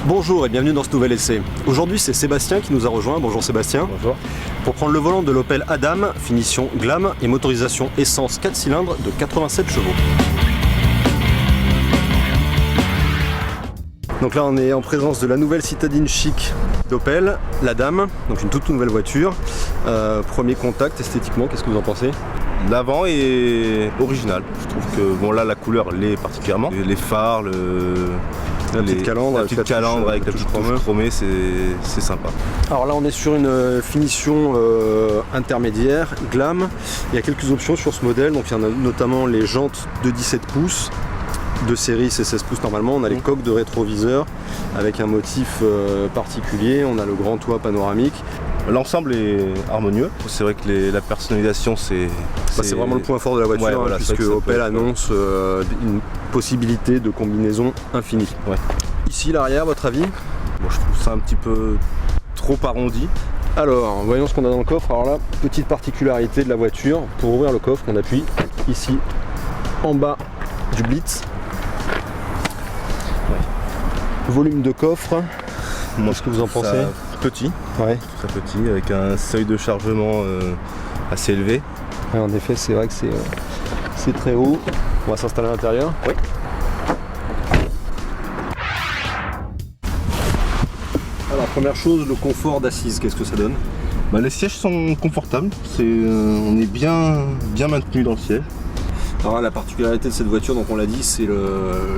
Bonjour et bienvenue dans ce nouvel essai. Aujourd'hui c'est Sébastien qui nous a rejoint. Bonjour Sébastien. Bonjour. Pour prendre le volant de l'Opel Adam, finition glam et motorisation essence 4 cylindres de 87 chevaux. Donc là on est en présence de la nouvelle citadine chic d'Opel, l'Adam, donc une toute nouvelle voiture. Premier contact esthétiquement, qu'est-ce que vous en pensez? L'avant est original. Je trouve que bon là la couleur l'est particulièrement. Les phares, La petite calandre avec la touche chromée, c'est sympa. Alors là on est sur une finition intermédiaire, glam. Il y a quelques options sur ce modèle, donc il y en a notamment les jantes de 17 pouces. De série c'est 16 pouces normalement, on a les coques de rétroviseur avec un motif particulier, on a le grand toit panoramique. L'ensemble est harmonieux, c'est vrai que la personnalisation c'est vraiment le point fort de la voiture, ouais, voilà, puisque Opel annonce une possibilité de combinaison infinie. Ouais. Ici l'arrière, votre avis? Bon, je trouve ça un petit peu trop arrondi. Alors voyons ce qu'on a dans le coffre. Alors là, petite particularité de la voiture, pour ouvrir le coffre on appuie ici en bas du Blitz. Volume de coffre, qu'est-ce que vous en pensez? Petit, ouais. Très petit, avec un seuil de chargement assez élevé. Ouais, en effet, c'est vrai que c'est très haut. On va s'installer à l'intérieur. Oui. Alors, première chose, le confort d'assise, qu'est-ce que ça donne? Les sièges sont confortables, on est bien maintenu dans le siège. Alors, la particularité de cette voiture, donc on l'a dit, c'est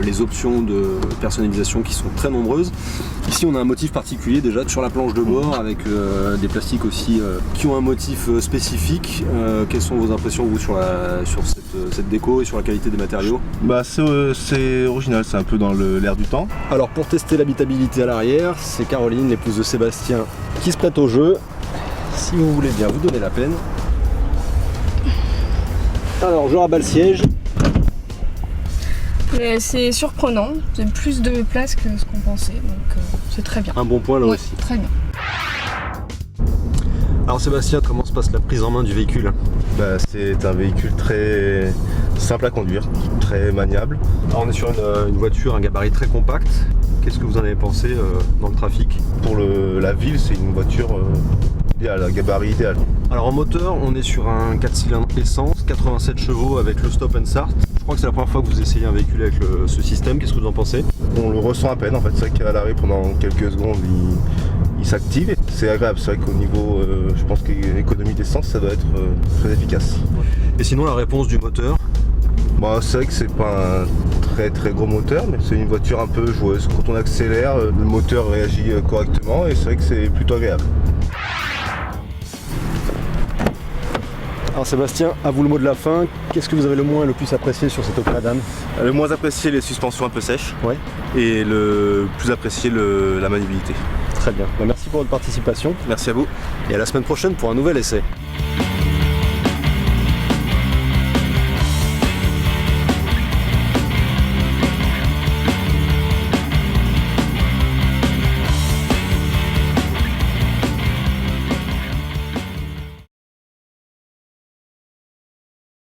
les options de personnalisation qui sont très nombreuses. Ici on a un motif particulier déjà sur la planche de bord avec des plastiques aussi qui ont un motif spécifique. Quelles sont vos impressions vous sur cette déco et sur la qualité des matériaux? C'est original, c'est un peu dans l'air du temps. Alors pour tester l'habitabilité à l'arrière, c'est Caroline, l'épouse de Sébastien, qui se prête au jeu. Si vous voulez bien vous donner la peine. Alors je rabats le siège. C'est surprenant, c'est plus de place que ce qu'on pensait, donc c'est très bien. Un bon point là Ouais, aussi. très bien. Alors Sébastien, comment se passe la prise en main du véhicule? C'est un véhicule très simple à conduire, très maniable. Alors on est sur une voiture, un gabarit très compact. Qu'est-ce que vous en avez pensé dans le trafic? Pour la ville, c'est une voiture idéale, un gabarit idéal. Alors en moteur, on est sur un 4 cylindres essence, 87 chevaux avec le stop and start. Je crois que c'est la première fois que vous essayez un véhicule avec ce système, qu'est-ce que vous en pensez? On le ressent à peine en fait, c'est vrai qu'à l'arrêt pendant quelques secondes il s'active. C'est agréable, c'est vrai qu'au niveau, je pense que l'économie d'essence ça doit être très efficace. Et sinon la réponse du moteur? C'est vrai que c'est pas un très gros moteur, mais c'est une voiture un peu joueuse. Quand on accélère, le moteur réagit correctement et c'est vrai que c'est plutôt agréable. Alors Sébastien, à vous le mot de la fin, qu'est-ce que vous avez le moins et le plus apprécié sur cette Opel Adam? Le moins apprécié, les suspensions un peu sèches. Ouais. Et le plus apprécié, la maniabilité. Très bien. Merci pour votre participation. Merci à vous. Et à la semaine prochaine pour un nouvel essai.